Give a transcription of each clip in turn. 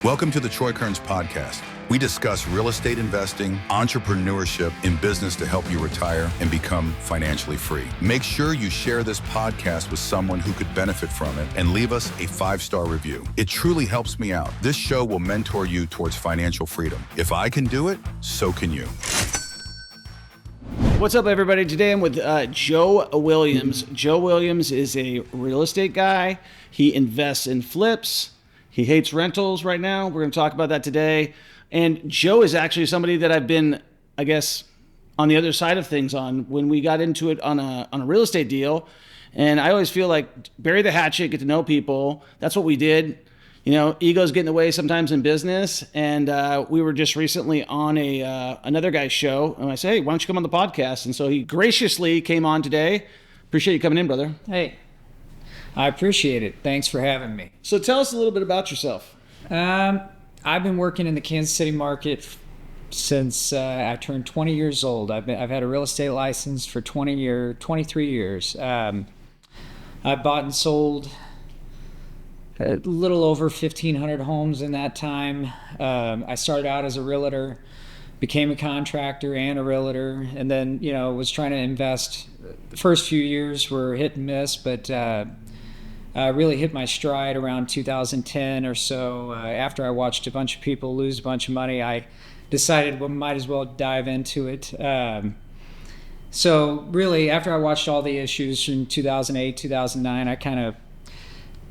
Welcome to the Troy Kearns Podcast. We discuss real estate investing, entrepreneurship, and business to help you retire and become financially free. Make sure you share this podcast with someone who could benefit from it and leave us a 5-star review. It truly helps me out. This show will mentor you towards financial freedom. If I can do it, so can you. What's up, everybody? Today I'm with Joe Williams. Joe Williams is a real estate guy. He invests in flips. He hates rentals right now. We're going to talk about that today. And Joe is actually somebody that I've been, I guess, on the other side of things on when we got into it on a real estate deal. And I always feel like bury the hatchet, get to know people. That's what we did. You know, egos get in the way sometimes in business. And we were just recently on another guy's show. And I said, hey, why don't you come on the podcast? And so he graciously came on today. Appreciate you coming in, brother. Hey, I appreciate it. Thanks for having me. So tell us a little bit about yourself. I've been working in the Kansas City market since I turned 20 years old. I've had a real estate license for 23 years. I bought and sold a little over 1,500 homes in that time. I started out as a realtor, became a contractor and a realtor, and then, was trying to invest. The first few years were hit and miss, but really hit my stride around 2010 or so. After I watched a bunch of people lose a bunch of money, I decided we might as well dive into it. So really, after I watched all the issues from 2008, 2009, I kind of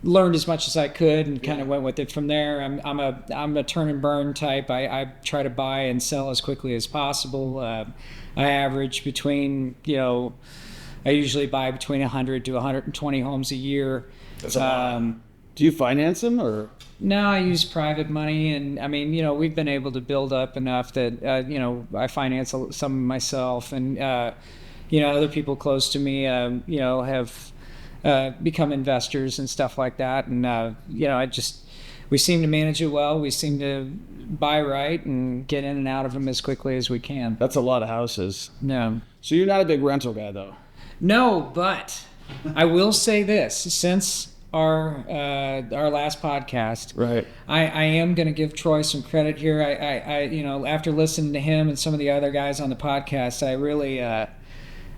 learned as much as I could and kind of went with it from there. I'm a turn and burn type. I try to buy and sell as quickly as possible. I average between, I usually buy between 100 to 120 homes a year. That's a lot. Do you finance them or? No, I use private money, and we've been able to build up enough that I finance some myself, and other people close to me, have become investors and stuff like that, and we seem to manage it well. We seem to buy right and get in and out of them as quickly as we can. That's a lot of houses. No. So you're not a big rental guy, though? No, but I will say this: since our last podcast, right, I am going to give Troy some credit here. I after listening to him and some of the other guys on the podcast, I really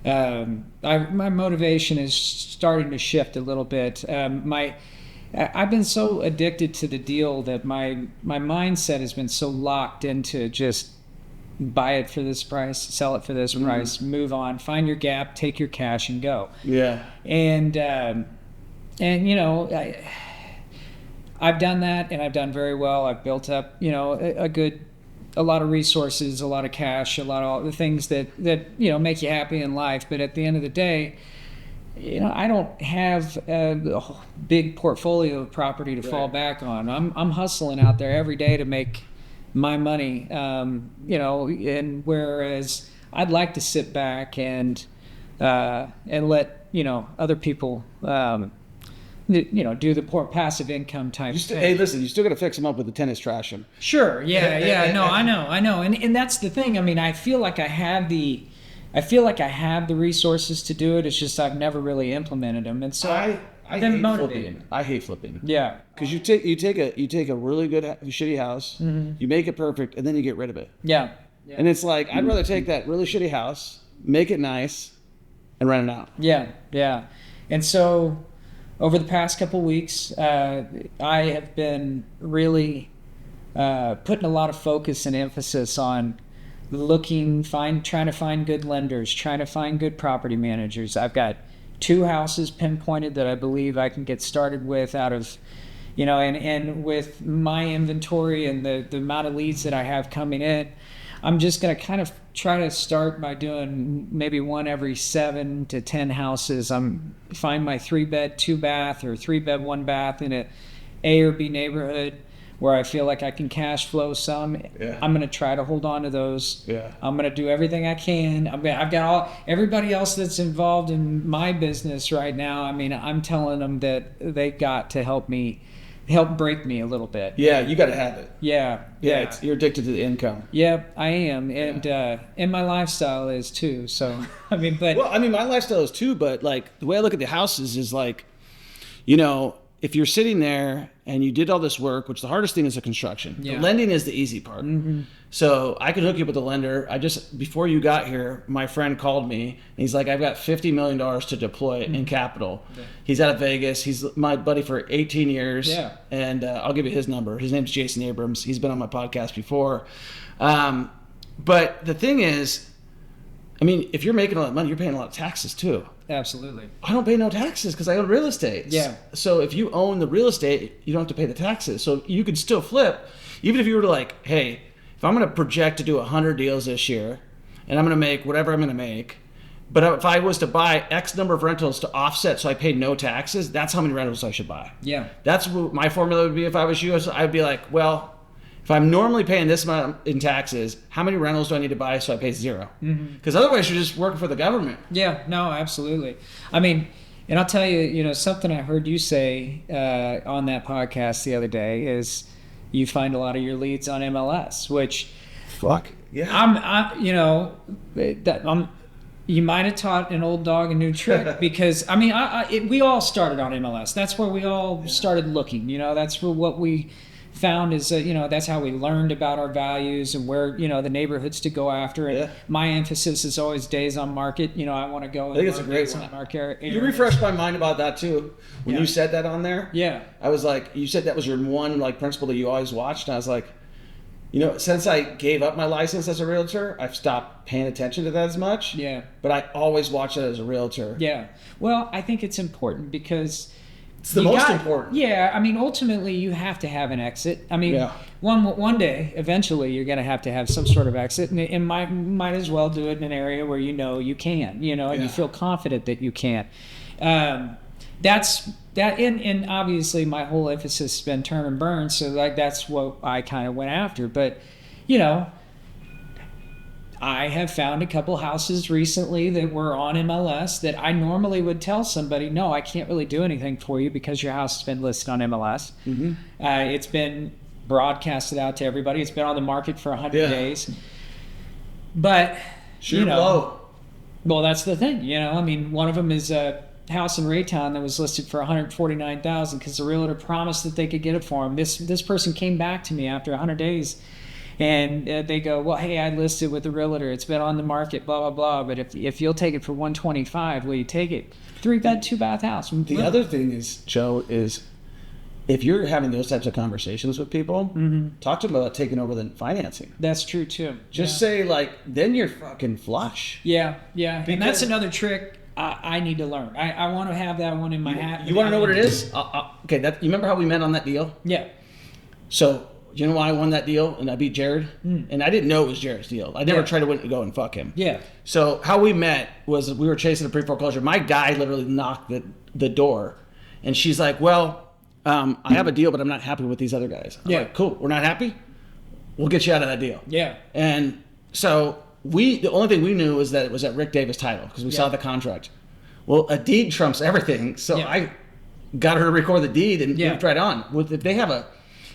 my motivation is starting to shift a little bit. I've been so addicted to the deal that my mindset has been so locked into just buy it for this price, sell it for this price, move on, find your gap, take your cash and go. Yeah. And I've done that, and I've done very well. I've built up, a lot of resources, a lot of cash, a lot of all the things that make you happy in life. But at the end of the day, I don't have a big portfolio of property to fall back on. I'm hustling out there every day to make my money, and whereas I'd like to sit back and let other people do the passive income type thing. Hey, listen, you still got to fix them up with the tennis trash them. Sure, yeah, no, I know, and that's the thing. I mean, I feel like I have the resources to do it. It's just I've never really implemented them, and so I hate flipping. Yeah, because you take a really good shitty house, you make it perfect, and then you get rid of it. Yeah. And it's like I'd rather take that really shitty house, make it nice, and rent it out. Yeah, and so over the past couple weeks, I have been really putting a lot of focus and emphasis on trying to find good lenders, trying to find good property managers. I've got 2 houses pinpointed that I believe I can get started with out of, and with my inventory and the amount of leads that I have coming in, I'm just going to kind of try to start by doing maybe one every 7 to 10 houses. Find my 3-bed, 2-bath or 3-bed, 1-bath in A or B neighborhood where I feel like I can cash flow some. Yeah. I'm going to try to hold on to those. Yeah. I'm going to do everything I can. I've got everybody else that's involved in my business right now. I mean, I'm telling them that they got to help break me a little bit. Yeah, you got to have it. Yeah. You're addicted to the income. Yeah, I am, and my lifestyle is too. So I mean, my lifestyle is too. But like the way I look at the houses is like, if you're sitting there and you did all this work, which the hardest thing is the construction, the lending is the easy part. So I could hook you up with a lender. Before you got here, my friend called me and he's like, I've got $50 million to deploy in capital. He's out of Vegas. He's my buddy for 18 years. Yeah. And I'll give you his number. His name's Jason Abrams. He's been on my podcast before. But the thing is, I mean, if you're making a lot of money, you're paying a lot of taxes too. Absolutely. I don't pay no taxes because I own real estate. Yeah. So if you own the real estate, you don't have to pay the taxes. So you could still flip, even if you were to like, hey, if I'm going to project to do 100 deals this year, and I'm going to make whatever I'm going to make, but if I was to buy X number of rentals to offset so I pay no taxes, that's how many rentals I should buy. Yeah. That's what my formula would be if I was you. I'd be like, well, if I'm normally paying this amount in taxes, how many rentals do I need to buy so I pay zero? Because otherwise you're just working for the government. Yeah, no, absolutely. I mean, and I'll tell you, something I heard you say on that podcast the other day is you find a lot of your leads on MLS, which Fuck. Yeah. You might have taught an old dog a new trick because, I mean, we all started on MLS. That's where we all started looking. That's what we found is that's how we learned about our values and where the neighborhoods to go after. And my emphasis is always days on market. I want to go. I think it's a great one. You refreshed my mind about that too when you said that on there. Yeah, I was like, you said that was your one principle that you always watched, and I was like, since I gave up my license as a realtor, I've stopped paying attention to that as much. Yeah, but I always watch it as a realtor. Yeah, well, I think it's important because it's the most important. Yeah, I mean, ultimately, you have to have an exit. I mean, one day, eventually, you're going to have some sort of exit, and might as well do it in an area where you can, and you feel confident that you can. And obviously, my whole emphasis has been turn and burn, so that's what I kind of went after. But, I have found a couple houses recently that were on MLS that I normally would tell somebody, no, I can't really do anything for you because your house has been listed on MLS. It's been broadcasted out to everybody. It's been on the market for 100 days. But, low. Well, that's the thing. I mean, one of them is a house in Raytown that was listed for $149,000 because the realtor promised that they could get it for him. This person came back to me after 100 days. And they go, well, hey, I listed with the realtor. It's been on the market, blah, blah, blah. But if you'll take it for $125, will you take it? 3-bed, 2-bath house. The other thing is, Joe, is if you're having those types of conversations with people, talk to them about taking over the financing. That's true, too. Just say, then you're fucking flush. Yeah. And that's another trick I need to learn. I want to have that one in my hat. You want to know what it is? Okay, you remember how we met on that deal? Yeah. So... you know why I won that deal and I beat Jared? And I didn't know it was Jared's deal. I never tried to go and fuck him. Yeah. So how we met was we were chasing a pre-foreclosure. My guy literally knocked the door. And she's like, well, I have a deal, but I'm not happy with these other guys. I'm like, cool. We're not happy? We'll get you out of that deal. Yeah. And so the only thing we knew was that it was at Rick Davis title because we saw the contract. Well, a deed trumps everything. So I got her to record the deed and moved right on.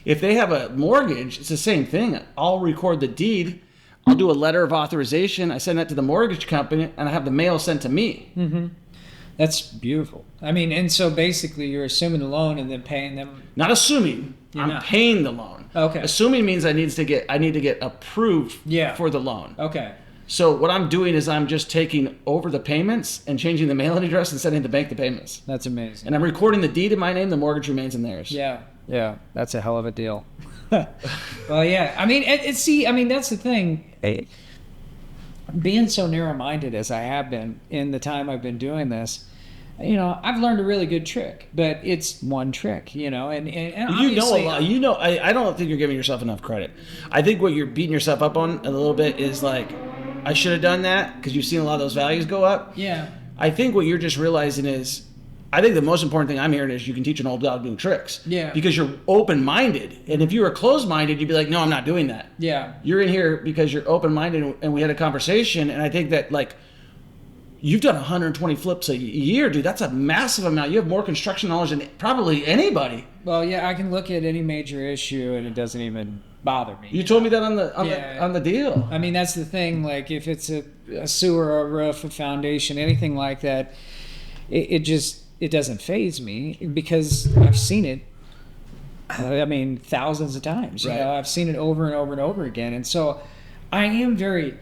If they have a mortgage, it's the same thing. I'll record the deed. I'll do a letter of authorization. I send that to the mortgage company, and I have the mail sent to me. That's beautiful. I mean, and so basically you're assuming the loan and then paying them. Not assuming. I'm paying the loan. Okay. Assuming means I need to get approved for the loan. Okay. So what I'm doing is I'm just taking over the payments and changing the mailing address and sending the bank the payments. That's amazing. And I'm recording the deed in my name. The mortgage remains in theirs. Yeah, that's a hell of a deal. Well, yeah. I mean, that's the thing. Being so narrow-minded as I have been in the time I've been doing this, I've learned a really good trick, but it's one trick, and you know a lot. I don't think you're giving yourself enough credit. I think what you're beating yourself up on a little bit is I should have done that because you've seen a lot of those values go up. Yeah. I think what you're just realizing is, I think the most important thing I'm hearing is you can teach an old dog new tricks. Yeah. Because you're open-minded. And if you were closed-minded, you'd be like, no, I'm not doing that. Yeah. You're in here because you're open-minded and we had a conversation. And I think that, you've done 120 flips a year, dude. That's a massive amount. You have more construction knowledge than probably anybody. Well, yeah, I can look at any major issue and it doesn't even bother me. You told me that on the deal. I mean, that's the thing. If it's a sewer or a roof, a foundation, anything like that, it just... doesn't faze me because I've seen it. I mean, thousands of times. You Right. know, I've seen it over and over and over again, and so I am very,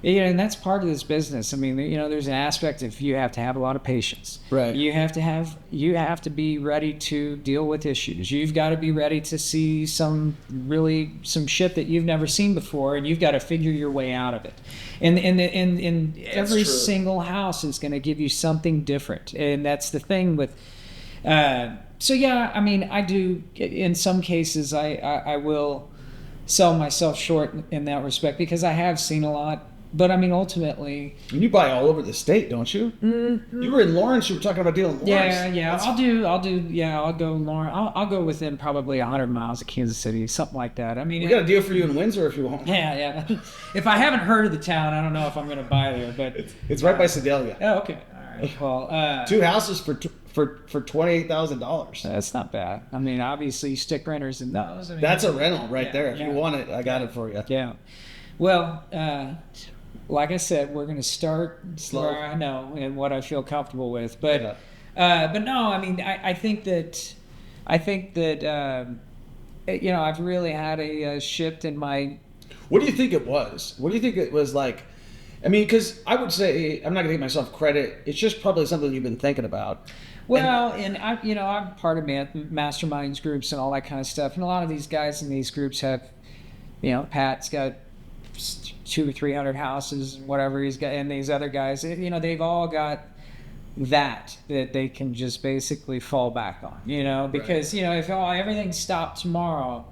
and that's part of this business. I mean, there's an aspect of you have to have a lot of patience. Right. You have to be ready to deal with issues. You've got to be ready to see some shit that you've never seen before, and you've got to figure your way out of it. And every true. single house is going to give you something different, and that's the thing with. So yeah, I mean, I do. In some cases, I will sell myself short in that respect because I have seen a lot. But I mean, ultimately, And you buy all over the state, don't you? Mm-hmm. You were in Lawrence. You were talking about dealing in Lawrence. yeah, I'll go Lawrence. I'll go within probably 100 miles of Kansas City, something like that. I mean, We got a deal for you in Windsor if you want. yeah. If I haven't heard of the town, I don't know if I'm going to buy there. But It's right by Sedalia. oh, okay, all right. Well, 2 houses for $28,000. that's not bad. I mean, obviously, you stick renters in those. I mean, That's a rental right yeah, there. If yeah. you want it, I got it for you. Yeah. Well, like I said, we're going to start Slow. where I know and what I feel comfortable with. But no, I mean, I think that I've really had a shift in my. What do you think it was? What do you think it was like? I mean, because I would say, I'm not going to give myself credit. It's just probably something you've been thinking about. Well, and I'm part of masterminds groups and all that kind of stuff. And a lot of these guys in these groups have, Pat's got 200 or 300 houses, whatever he's got, and these other guys, they've all got that they can just basically fall back on, because if everything stopped tomorrow,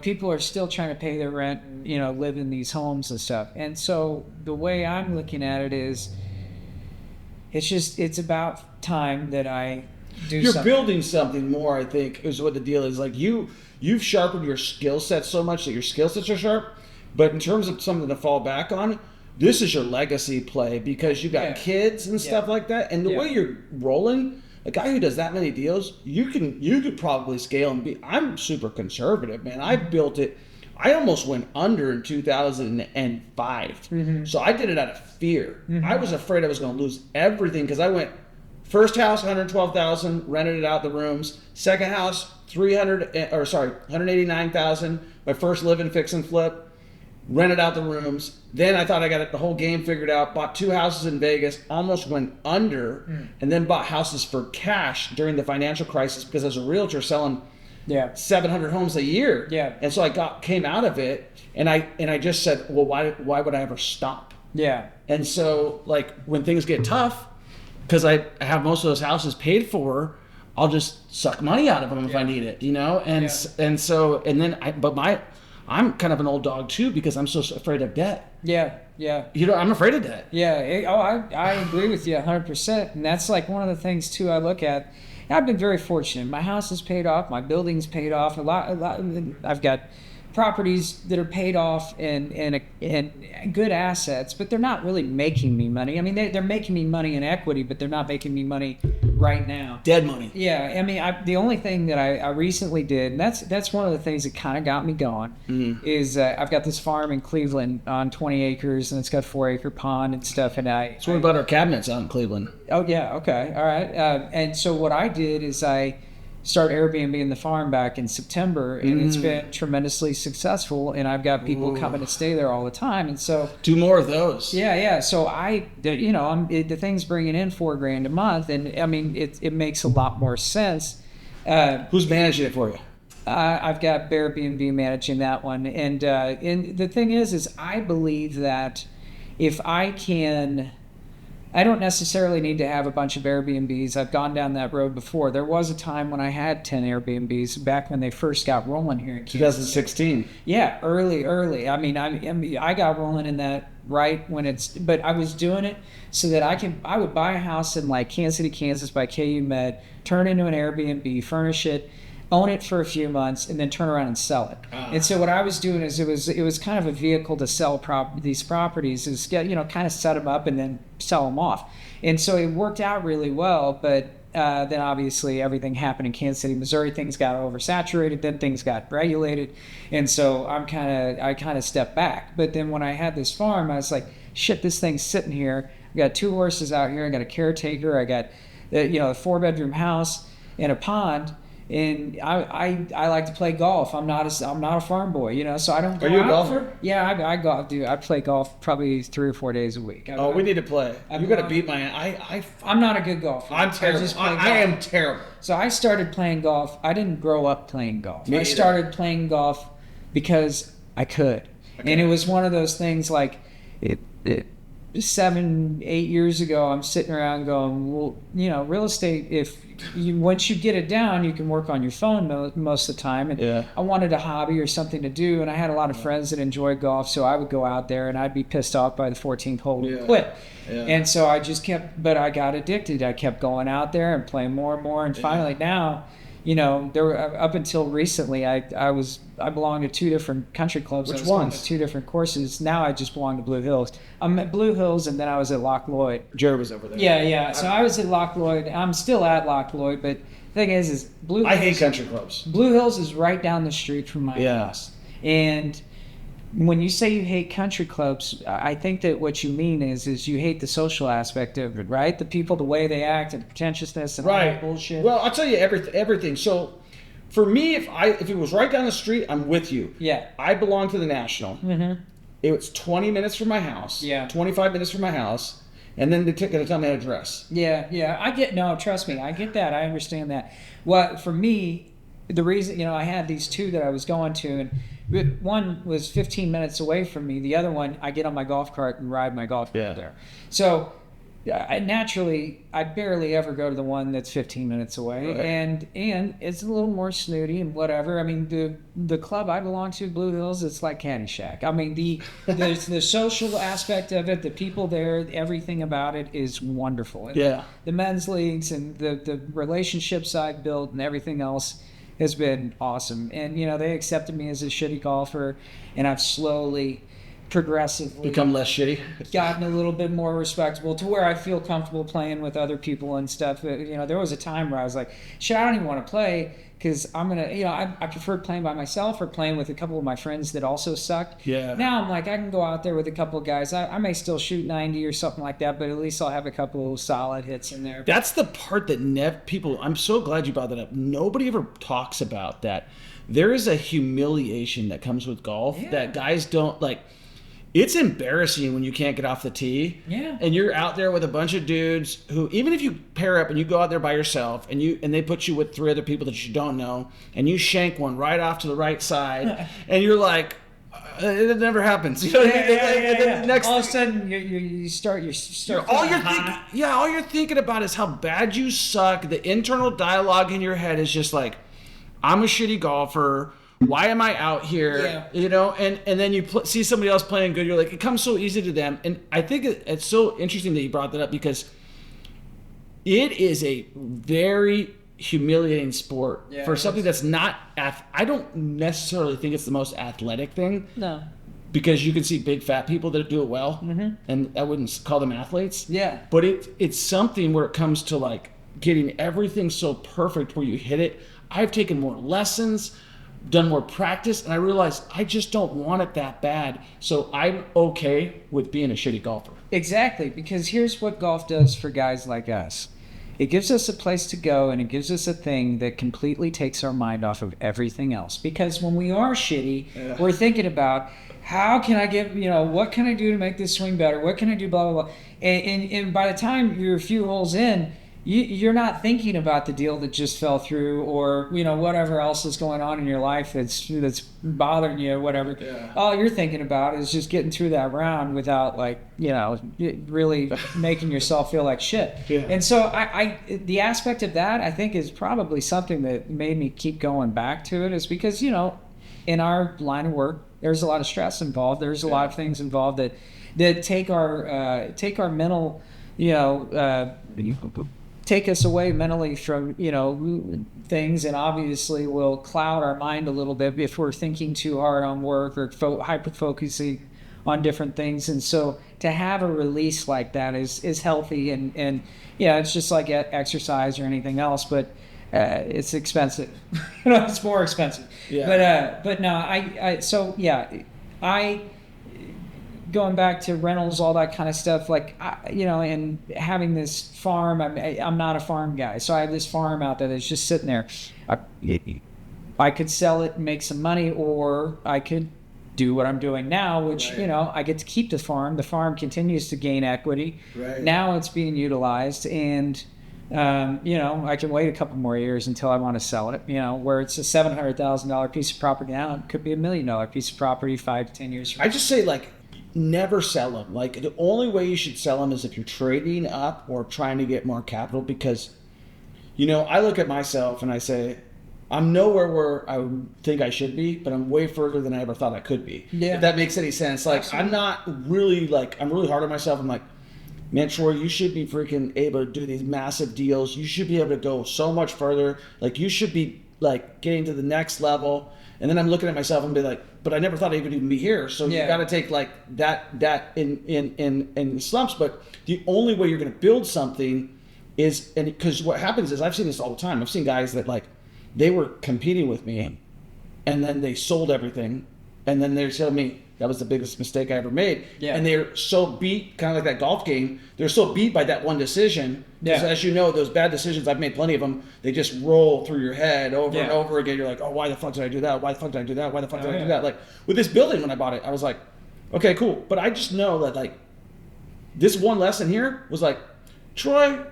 people are still trying to pay their rent and live in these homes and stuff. And so the way I'm looking at it is, it's about time that I do You're something. building something more, I think, is what the deal is. Like you've sharpened your skill set so much that your skill sets are sharp. But in terms of something to fall back on, this is your legacy play because you got kids and stuff like that. And the way you're rolling, a guy who does that many deals, you could probably scale and be. I'm super conservative, man. I built it. I almost went under in 2005. Mm-hmm. So I did it out of fear. Mm-hmm. I was afraid I was going to lose everything because I went first house $112,000, rented it out the rooms. Second house $189,000. My first live and fix and flip. Rented out the rooms. Then I thought I got the whole game figured out. Bought 2 houses in Vegas. Almost went under. And then bought houses for cash during the financial crisis because as a realtor selling 700 homes a year. Yeah. And so I came out of it and I just said, well, why would I ever stop? Yeah. And so like when things get tough, because I have most of those houses paid for, I'll just suck money out of them if I need it, I'm kind of an old dog too because I'm so afraid of debt. Yeah. I'm afraid of debt. Yeah. I agree with you 100%. And that's like one of the things too I look at. I've been very fortunate. My house is paid off. My building's paid off. A lot. I've got properties that are paid off and good assets, but they're not really making me money. I mean, they're making me money in equity, but they're not making me money right now. Dead money. Yeah, I mean, the only thing that I recently did, and that's one of the things that kind of got me going, is I've got this farm in Cleveland on 20 acres, and it's got 4-acre pond and stuff. And So what about our cabinets out in Cleveland? Oh yeah, okay, all right. And so what I did is I start Airbnb the farm back in September, and it's been tremendously successful, and I've got people coming to stay there all the time, and so do more of those. Yeah. So the thing's bringing in $4,000 a month, and I mean it makes a lot more sense. Who's managing it for you? I've got Airbnb managing that one, and the thing is I believe that if I don't necessarily need to have a bunch of Airbnbs. I've gone down that road before. There was a time when I had 10 Airbnbs back when they first got rolling here in Kansas. 2016. Yeah, early. I mean, I got rolling in that right when but I was doing it so that I would buy a house in like Kansas City, Kansas by KU Med, turn it into an Airbnb, furnish it, own it for a few months, and then turn around and sell it. And so what I was doing is it was kind of a vehicle to sell these properties, is kind of set them up and then sell them off. And so it worked out really well, but then obviously everything happened in Kansas City, Missouri. Things got oversaturated, then things got regulated, and so I kind of stepped back. But then when I had this farm, I was like, shit, this thing's sitting here. I got 2 horses out here. I got a caretaker. I got a 4-bedroom house and a pond. And I like to play golf. I'm not a farm boy, so I don't go Are you a out. golfer? Yeah, I golf, dude. I play golf probably 3 or 4 days a week. We need to play. You got to beat my. I'm not a good golfer. I'm terrible. I am terrible. So I started playing golf. I didn't grow up playing golf. Me I either. started playing golf because I could, and it was one of those things like it 7-8 years ago. I'm sitting around going, well, real estate. Once you get it down, you can work on your phone most of the time. And I wanted a hobby or something to do, and I had a lot of friends that enjoyed golf, so I would go out there and I'd be pissed off by the 14th hole and quit. Yeah. And so I just but I got addicted. I kept going out there and playing more and more, and finally now, there were, up until recently, I belonged to 2 different country clubs. Which ones? 2 different courses. Now I just belong to Blue Hills. I'm at Blue Hills, and then I was at Loch Lloyd. Jared was over there. Yeah. So I was at Loch Lloyd. I'm still at Loch Lloyd, but the thing is Blue Hills. I hate country clubs. Blue Hills is right down the street from my house. And when you say you hate country clubs, I think that what you mean is you hate the social aspect of it, right? The people, the way they act, and pretentiousness and all that bullshit. Well, I'll tell you everything. So, for me, if it was right down the street, I'm with you. Yeah. I belong to the National. Mm-hmm. It was 20 minutes from my house. Yeah. 25 minutes from my house, and then they took to tell me how to dress. Yeah. Trust me, I get that. I understand that. Well, for me, the reason I had these 2 that I was going to, and one was 15 minutes away from me. The other one, I get on my golf cart and ride my golf cart there. So naturally, I barely ever go to the one that's 15 minutes away, and it's a little more snooty and whatever. I mean, the club I belong to, Blue Hills, it's like Caddyshack. I mean, the social aspect of it, the people there, everything about it is wonderful. And the men's leagues and the relationships I've built and everything else has been awesome. And they accepted me as a shitty golfer, and I've slowly, progressively become less shitty, gotten a little bit more respectable to where I feel comfortable playing with other people and stuff. There was a time where I was like, shit, I don't even want to play because I'm gonna, I preferred playing by myself or playing with a couple of my friends that also sucked. Yeah. Now I'm like, I can go out there with a couple of guys. I may still shoot 90 or something like that, but at least I'll have a couple of solid hits in there. That's the part that people. I'm so glad you brought that up. Nobody ever talks about that. There is a humiliation that comes with golf that guys don't like. It's embarrassing when you can't get off the tee. Yeah. And you're out there with a bunch of dudes who, even if you pair up and you go out there by yourself and they put you with 3 other people that you don't know, and you shank one right off to the right side, and you're like, it never happens. You know what I mean? Next all of a sudden, you start. All you're thinking about is how bad you suck. The internal dialogue in your head is just like, I'm a shitty golfer. Why am I out here? Yeah. And then you see somebody else playing good. You're like, it comes so easy to them. And I think it's so interesting that you brought that up because it is a very humiliating sport for something that's not. I don't necessarily think it's the most athletic thing. No. Because you can see big fat people that do it well, and I wouldn't call them athletes. Yeah. But it's something where it comes to like getting everything so perfect where you hit it. I've taken more lessons, done more practice, and I realized I just don't want it that bad. So I'm okay with being a shitty golfer. Exactly, because here's what golf does for guys like us. It gives us a place to go, and it gives us a thing that completely takes our mind off of everything else. Because when we are shitty, we're thinking about, how can I get, what can I do to make this swing better? What can I do, blah, blah, blah. And by the time you're a few holes in, you're not thinking about the deal that just fell through or, whatever else is going on in your life that's bothering you or whatever. Yeah. All you're thinking about is just getting through that round without, really making yourself feel like shit. Yeah. And so the aspect of that, I think, is probably something that made me keep going back to it is because, in our line of work, there's a lot of stress involved. There's a lot of things involved that take our mental, take us away mentally from things, and obviously will cloud our mind a little bit if we're thinking too hard on work or hyper focusing on different things. And so to have a release like that is healthy, and it's just like exercise or anything else, but it's expensive. It's more expensive. Yeah. But no, going back to rentals, all that kind of stuff, like, and having this farm, I'm not a farm guy. So I have this farm out there that's just sitting there. I could sell it and make some money, or I could do what I'm doing now, which, I get to keep the farm. The farm continues to gain equity. Right. Now it's being utilized, and I can wait a couple more years until I want to sell it. Where it's a $700,000 piece of property now, it could be $1 million piece of property 5 to 10 years from now. I just say, like, never sell them. Like, the only way you should sell them is if you're trading up or trying to get more capital, because, I look at myself and I say, I'm nowhere where I think I should be, but I'm way further than I ever thought I could be. Yeah. If that makes any sense. Like, absolutely. I'm really hard on myself. I'm like, man, Troy, you should be freaking able to do these massive deals. You should be able to go so much further. Like, you should be, like, getting to the next level. And then I'm looking at myself and be like, but I never thought I would even be here. So you got to take, like, that in slumps. But the only way you're going to build something is, and because what happens is, I've seen this all the time. I've seen guys that, like, they were competing with me, and then they sold everything, and then they're telling me that was the biggest mistake I ever made. Yeah. And they're so beat, kind of like that golf game, they're so beat by that one decision. Because as you know, those bad decisions, I've made plenty of them, they just roll through your head over and over again. You're like, oh, why the fuck did I do that? Why the fuck did I do that? Why the fuck did I do that? Like, with this building, when I bought it, I was like, okay, cool. But I just know that, like, this one lesson here was like, Troy,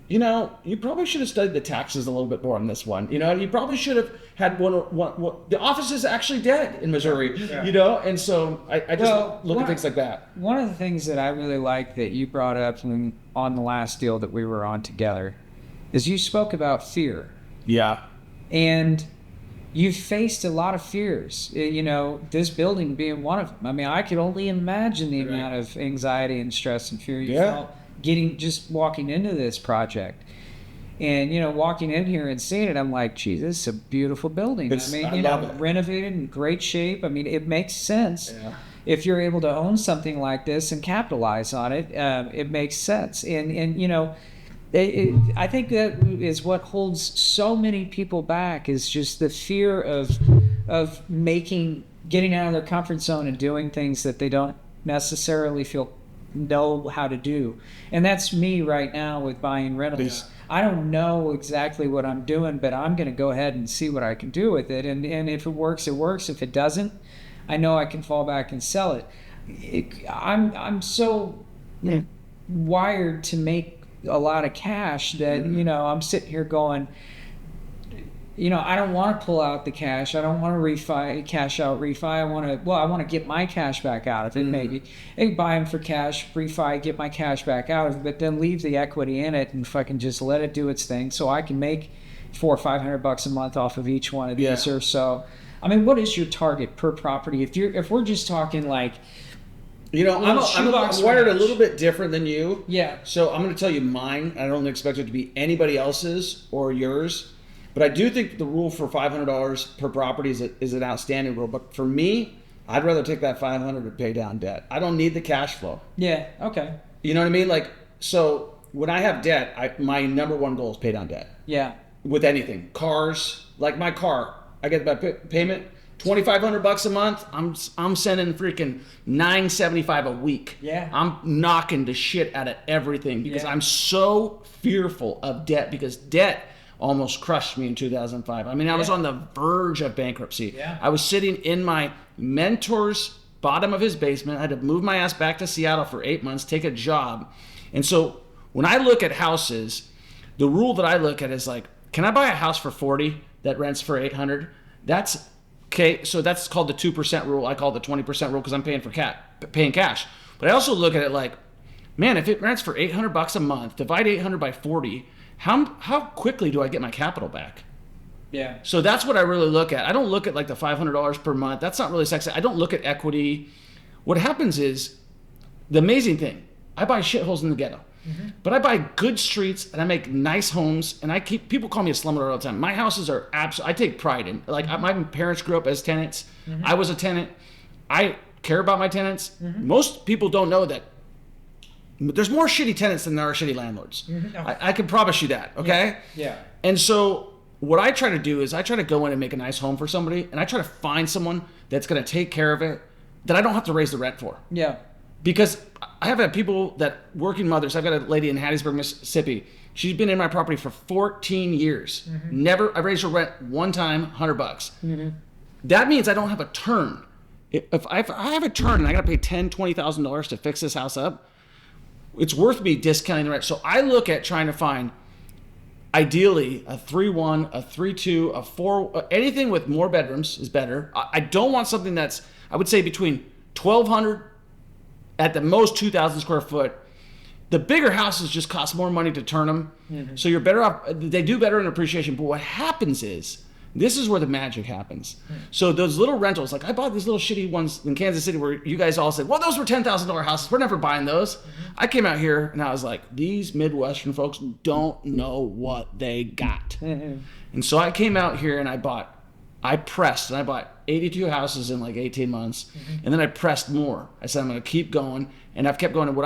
you probably should have studied the taxes a little bit more on this one. You probably should have had one. The office is actually dead in Missouri, and so I just look at things like that. One of the things that I really like that you brought up on the last deal that we were on together is you spoke about fear. Yeah. And you faced a lot of fears, this building being one of them. I mean, I could only imagine the amount of anxiety and stress and fear you felt just walking into this project. And, walking in here and seeing it, I'm like, geez, this is a beautiful building. I love it. Renovated in great shape. I mean, it makes sense. Yeah. If you're able to own something like this and capitalize on it, it makes sense. And I think that is what holds so many people back, is just the fear of getting out of their comfort zone and doing things that they don't necessarily know how to do. And that's me right now with buying rentals. Yeah. I don't know exactly what I'm doing, but I'm going to go ahead and see what I can do with it. And if it works, it works. If it doesn't, I know I can fall back and sell it. I'm so wired to make a lot of cash that, I'm sitting here going, I don't want to pull out the cash. I don't want to cash out refi. I want to get my cash back out of it. Maybe buy them for cash, refi, get my cash back out of it, but then leave the equity in it and fucking just let it do its thing, so I can make $400 or $500 a month off of each one of these or so. I mean, what is your target per property? If we're just talking like, I'm wired a little bit different than you. Yeah. So I'm going to tell you mine. I don't expect it to be anybody else's or yours. But I do think the rule for $500 per property is an outstanding rule. But for me, I'd rather take that $500 to pay down debt. I don't need the cash flow. Yeah, okay. You know what I mean? Like, so when I have debt, my number one goal is pay down debt. Yeah. With anything. Cars, like my car, I get my payment, $2,500 a month. I'm sending freaking $975 a week. Yeah. I'm knocking the shit out of everything because I'm so fearful of debt, because debt almost crushed me in 2005. I mean, I was on the verge of bankruptcy. Yeah. I was sitting in my mentor's bottom of his basement. I had to move my ass back to Seattle for 8 months, take a job. And so when I look at houses, the rule that I look at is like, can I buy a house for 40 that rents for 800? That's okay. So that's called the 2% rule. I call it the 20% rule because I'm paying cash. But I also look at it like, man, if it rents for $800 a month, divide 800 by 40, how quickly do I get my capital back? Yeah. So that's what I really look at. I don't look at like the $500 per month. That's not really sexy. I don't look at equity. What happens is, the amazing thing, I buy shitholes in the ghetto. Mm-hmm. But I buy good streets and I make nice homes, and people call me a slumlord all the time. My houses are I take pride in. Like, my parents grew up as tenants. Mm-hmm. I was a tenant. I care about my tenants. Mm-hmm. Most people don't know that there's more shitty tenants than there are shitty landlords. Mm-hmm. I can promise you that, okay? Yeah. And so what I try to do is I try to go in and make a nice home for somebody, and I try to find someone that's going to take care of it that I don't have to raise the rent for. Yeah. Because I have had people working mothers. I've got a lady in Hattiesburg, Mississippi. She's been in my property for 14 years. I raised her rent one time, $100. That means I don't have a turn. If I have a turn and I got to pay $10,000, $20,000 to fix this house up, it's worth me discounting the rent. So I look at trying to find, ideally, a 3-1, a 3-2, a 4, anything with more bedrooms is better. I don't want something that's, I would say, between 1,200 at the most 2,000 square foot. The bigger houses just cost more money to turn them. So you're better off. They do better in appreciation. But what happens is, this is where the magic happens. So those little rentals, like I bought these little shitty ones in Kansas City where you guys all said, well, those were $10,000 houses. We're never buying those. I came out here and I was like, these Midwestern folks don't know what they got. And so I came out here and I bought 82 houses in like 18 months. And then I pressed more. I said, I'm going to keep going. And I've kept going. And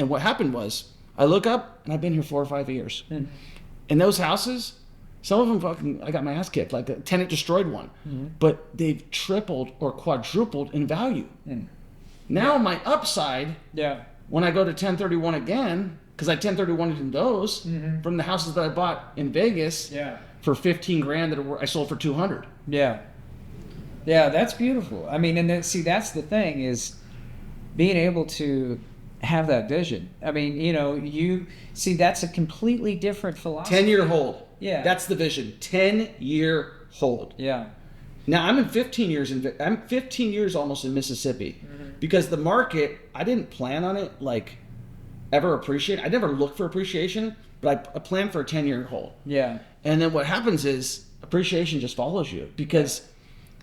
what happened was I look up and I've been here 4 or 5 years. And those houses, some of them I got my ass kicked. Like a tenant destroyed one. But they've tripled or quadrupled in value. Now my upside, when I go to 1031 again, because I 1031'd in those from the houses that I bought in Vegas for 15 grand that I sold for 200. Yeah, that's beautiful. I mean, and that's the thing, is being able to have that vision. I mean, you see, that's a completely different philosophy. 10-year hold. Yeah. That's the vision. 10-year hold. Yeah. Now I'm 15 years almost in Mississippi because the market, I didn't plan on it like ever appreciate. I never looked for appreciation, but I planned for a 10-year hold. Yeah. And then what happens is appreciation just follows you because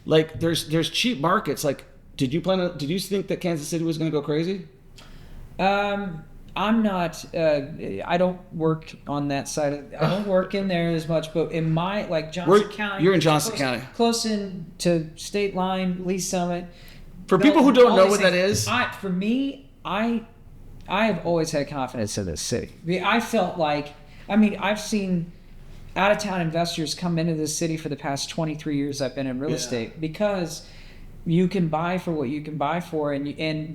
like there's cheap markets. Like, did you think that Kansas City was going to go crazy? I'm not, I don't work on that side. I don't work in there as much, but in my, like Johnson County. You're in Johnson County. Close in to State Line, Lee Summit. For people who don't know what that is. For me, I have always had confidence in this city. I mean, I felt like, I've seen out-of-town investors come into this city for the past 23 years I've been in real estate, because you can buy for what you can buy for, and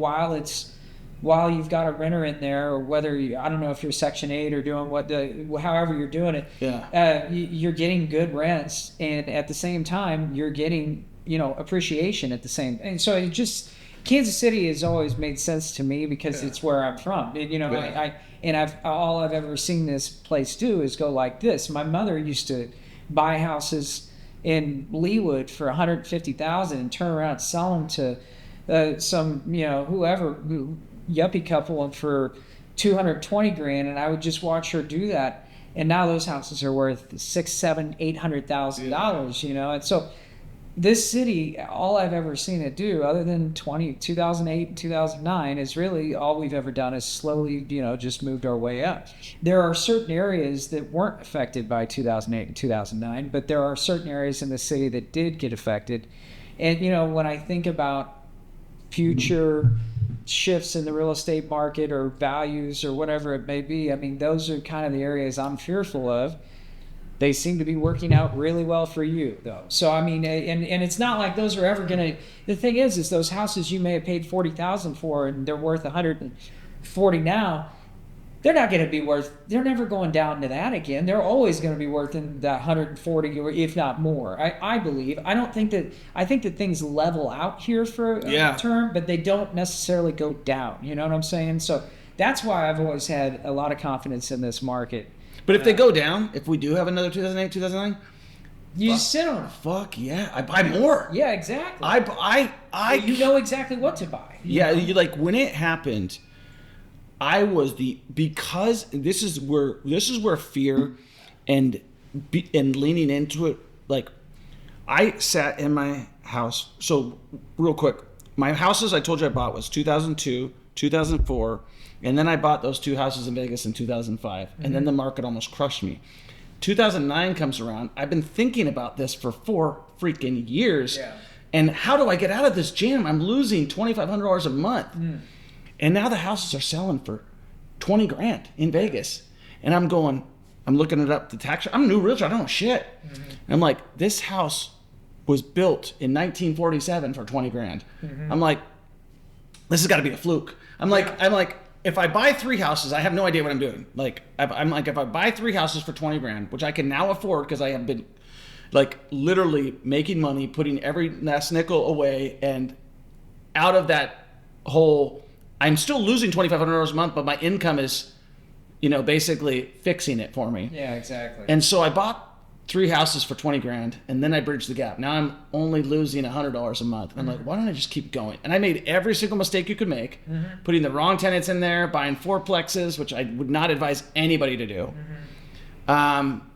while you've got a renter in there, or whether I don't know if you're Section 8 or doing however you're doing it, you're getting good rents, and at the same time you're getting appreciation at the same. And so it just, Kansas City has always made sense to me because it's where I'm from. And, all I've ever seen this place do is go like this. My mother used to buy houses in Leawood for $150,000 and turn around and sell them to some whoever. Yuppie couple and for $220,000, and I would just watch her do that, and now those houses are worth $600,000, $700,000, $800,000, and so this city, all I've ever seen it do, other than 2008 and 2009, is really all we've ever done is slowly, just moved our way up. There are certain areas that weren't affected by 2008 and 2009, but there are certain areas in the city that did get affected, and when I think about future shifts in the real estate market or values or whatever it may be, those are kind of the areas I'm fearful of. They seem to be working out really well for you, though. So and it's not like those are ever gonna. The thing is those houses you may have paid $40,000 for and they're worth $140 now. They're not going to be worth. They're never going down to that again. They're always going to be worth in that 140, or if not more. I believe. I think that things level out here for a term, but they don't necessarily go down. You know what I'm saying? So that's why I've always had a lot of confidence in this market. But if they go down, if we do have another 2008, 2009, you sit on it. Fuck yeah, I buy more. Yeah, exactly. You know exactly what to buy. Yeah, you like when it happened. I was because this is where fear and leaning into it. Like, I sat in my house. So real quick, my houses I told you I bought was 2002, 2004, and then I bought those 2 houses in Vegas in 2005, and then the market almost crushed me. 2009 comes around. I've been thinking about this for 4 freaking years, and how do I get out of this jam? I'm losing $2,500 a month. And now the houses are selling for $20,000 in Vegas. And I'm looking it up, the tax. I'm a new realtor. I don't know shit. And I'm like, this house was built in 1947 for $20,000. I'm like, this has got to be a fluke. I'm like, if I buy 3 houses, I have no idea what I'm doing. Like, I'm like, if I buy 3 houses for 20 grand, which I can now afford because I have been like literally making money, putting every last nickel away, and out of that whole, I'm still losing $2,500 a month, but my income is, basically fixing it for me. Yeah, exactly. And so I bought 3 houses for 20 grand, and then I bridged the gap. Now I'm only losing $100 a month. I'm like, why don't I just keep going? And I made every single mistake you could make, putting the wrong tenants in there, buying 4plexes, which I would not advise anybody to do.